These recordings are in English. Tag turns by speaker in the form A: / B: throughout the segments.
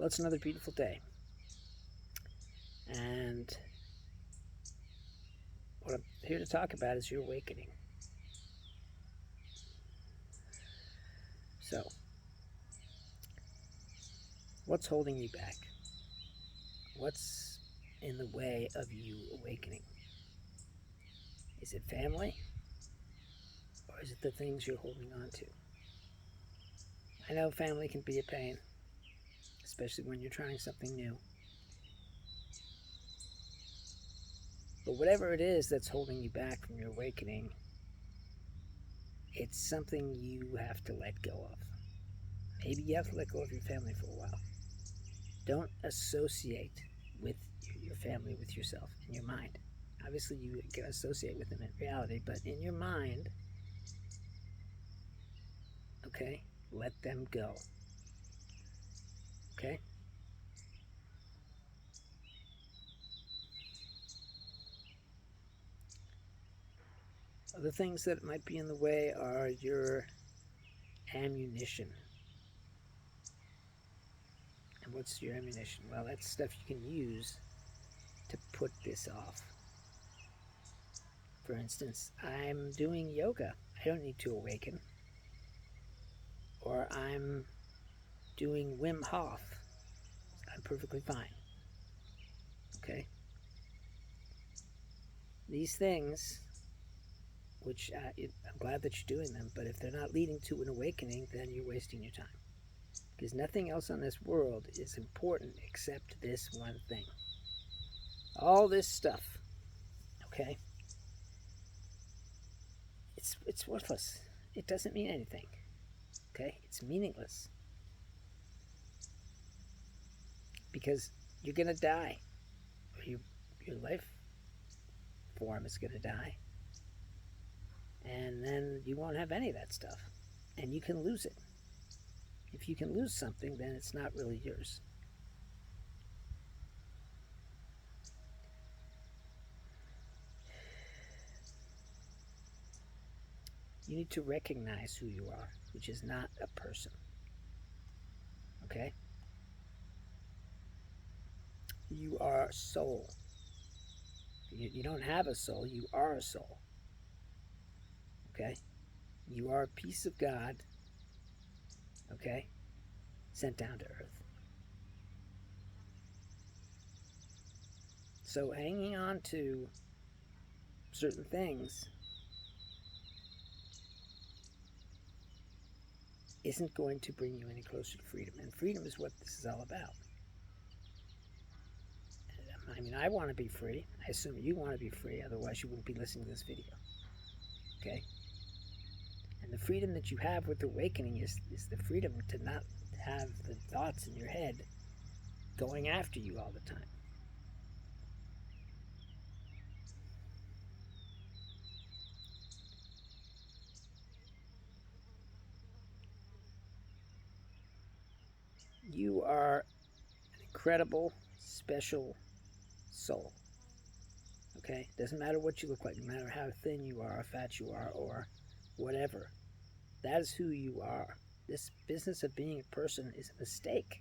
A: Well, it's another beautiful day. And what I'm here to talk about is your awakening. So, what's holding you back? What's in the way of you awakening? Is it family? Or is it the things you're holding on to? I know family can be a pain, especially when you're trying something new. But whatever it is that's holding you back from your awakening, it's something you have to let go of. Maybe you have to let go of your family for a while. Don't associate with your family with yourself in your mind. Obviously, you can associate with them in reality, but in your mind, okay, let them go. Okay? Other things that might be in the way are your ammunition. And what's your ammunition? Well, that's stuff you can use to put this off. For instance, I'm doing yoga. I don't need to awaken. Or I'm doing Wim Hof. I'm perfectly fine. Okay? These things, which I'm glad that you're doing them, but if they're not leading to an awakening, then you're wasting your time. Because nothing else on this world is important except this one thing. All this stuff, okay? It's worthless. It doesn't mean anything, okay? It's meaningless. Because you're going to die. Your life form is going to die. And then you won't have any of that stuff. And you can lose it. If you can lose something, then it's not really yours. You need to recognize who you are, which is not a person. Okay? You are a soul. You don't have a soul, you are a soul. Okay? You are a piece of God, okay, sent down to earth. So hanging on to certain things isn't going to bring you any closer to freedom. And freedom is what this is all about. I mean, I want to be free. I assume you want to be free, otherwise you wouldn't be listening to this video. Okay? And the freedom that you have with awakening is the freedom to not have the thoughts in your head going after you all the time. You are an incredible, special soul. Okay? Doesn't matter what you look like, no matter how thin you are, or fat you are, or whatever. That is who you are. This business of being a person is a mistake.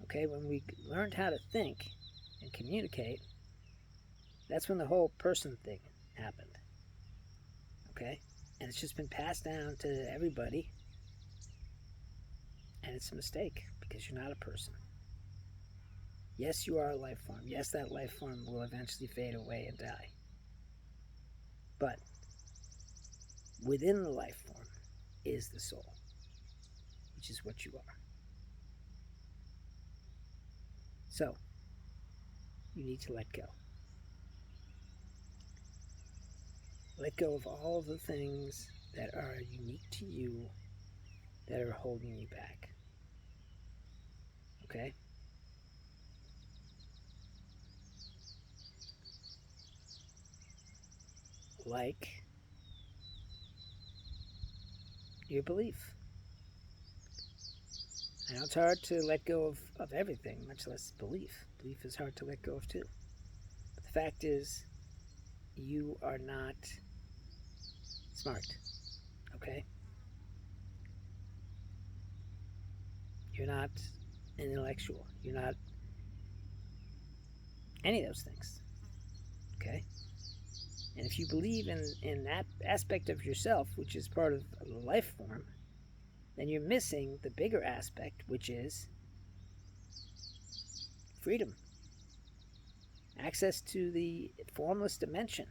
A: Okay? When we learned how to think and communicate, that's when the whole person thing happened. Okay? And it's just been passed down to everybody. And it's a mistake because you're not a person. Yes, you are a life form. Yes, that life form will eventually fade away and die. But within the life form is the soul, which is what you are. So, you need to let go. Let go of all the things that are unique to you that are holding you back. Okay? Like your belief. I know it's hard to let go of everything, much less belief. Belief is hard to let go of too. But the fact is, you are not smart. Okay? You're not an intellectual. You're not any of those things. Okay? And if you believe in that aspect of yourself, which is part of the life form, then you're missing the bigger aspect, which is freedom. Access to the formless dimension,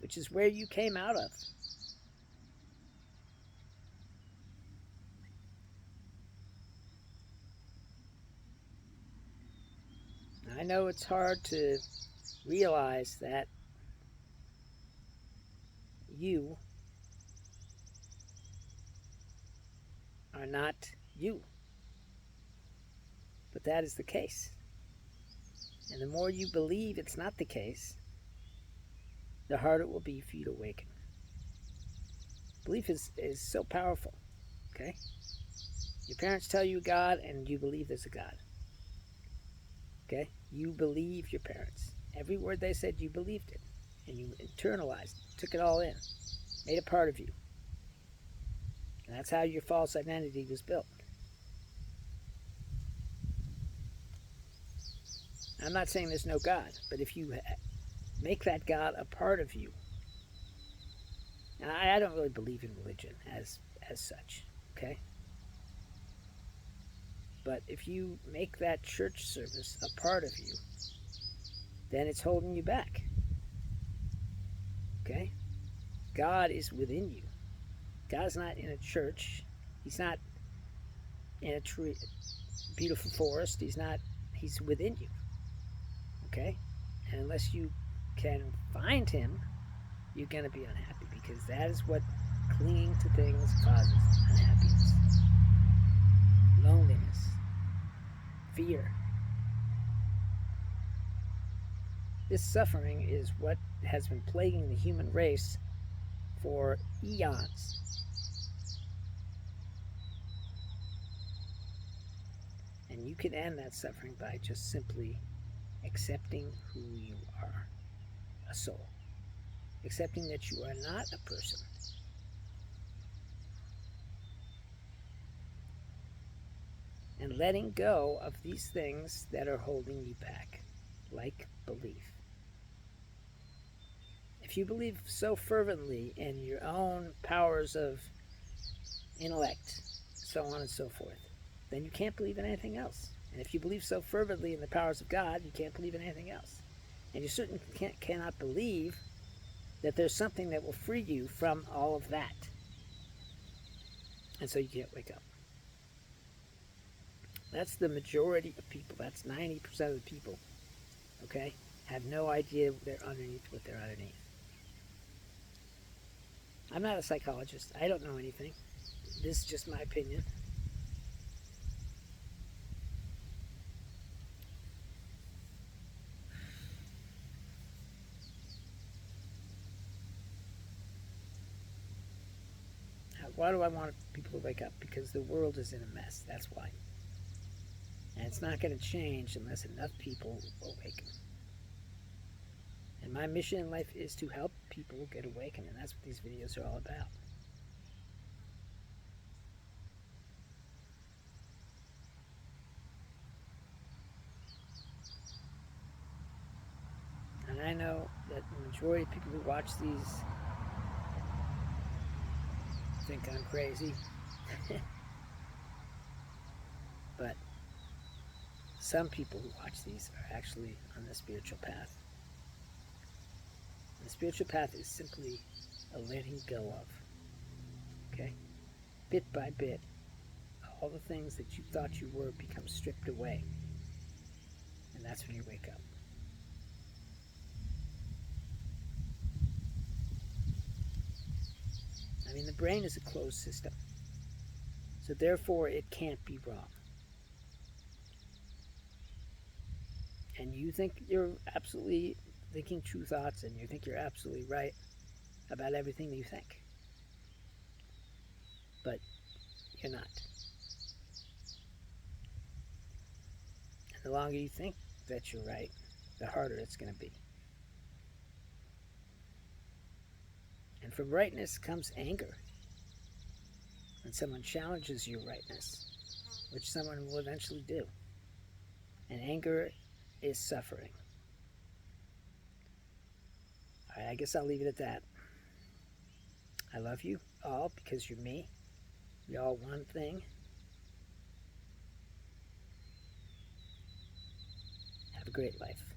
A: which is where you came out of. I know it's hard to realize that you are not you, but that is the case. And the more you believe it's not the case, the harder it will be for you to awaken. Belief is so powerful, okay? Your parents tell you God, and you believe there's a God. Okay? You believe your parents. Every word they said, you believed it. And you internalized, took it all in, made it part of you. And that's how your false identity was built. I'm not saying there's no God, but if you make that God a part of you, and I don't really believe in religion as such, okay? But if you make that church service a part of you, then it's holding you back. Okay? God is within you. God's not in a church. He's not in a tree, beautiful forest. He's within you. Okay? And unless you can find him, you're going to be unhappy, because that is what clinging to things causes: unhappiness, loneliness, fear. This suffering is what has been plaguing the human race for eons. And you can end that suffering by just simply accepting who you are, a soul. Accepting that you are not a person. And letting go of these things that are holding you back, like belief. If you believe so fervently in your own powers of intellect, so on and so forth, then you can't believe in anything else. And if you believe so fervently in the powers of God, you can't believe in anything else. And you certainly cannot believe that there's something that will free you from all of that. And so you can't wake up. That's the majority of people. That's 90% of the people, okay, have no idea they're underneath what they're underneath. I'm not a psychologist. I don't know anything. This is just my opinion. Why do I want people to wake up? Because the world is in a mess. That's why. And it's not going to change unless enough people awaken. And my mission in life is to help people get awakened, and that's what these videos are all about. And I know that the majority of people who watch these think I'm crazy. But some people who watch these are actually on the spiritual path. And the spiritual path is simply a letting go of. Okay? Bit by bit, all the things that you thought you were become stripped away. And that's when you wake up. I mean, the brain is a closed system. So therefore, it can't be wrong. And you think you're absolutely thinking true thoughts, and you think you're absolutely right about everything you think. But you're not. And the longer you think that you're right, the harder it's going to be. And from rightness comes anger. When someone challenges your rightness, which someone will eventually do. And anger is suffering. All right, I guess I'll leave it at that. I love you all because you're me. We all one thing. Have a great life.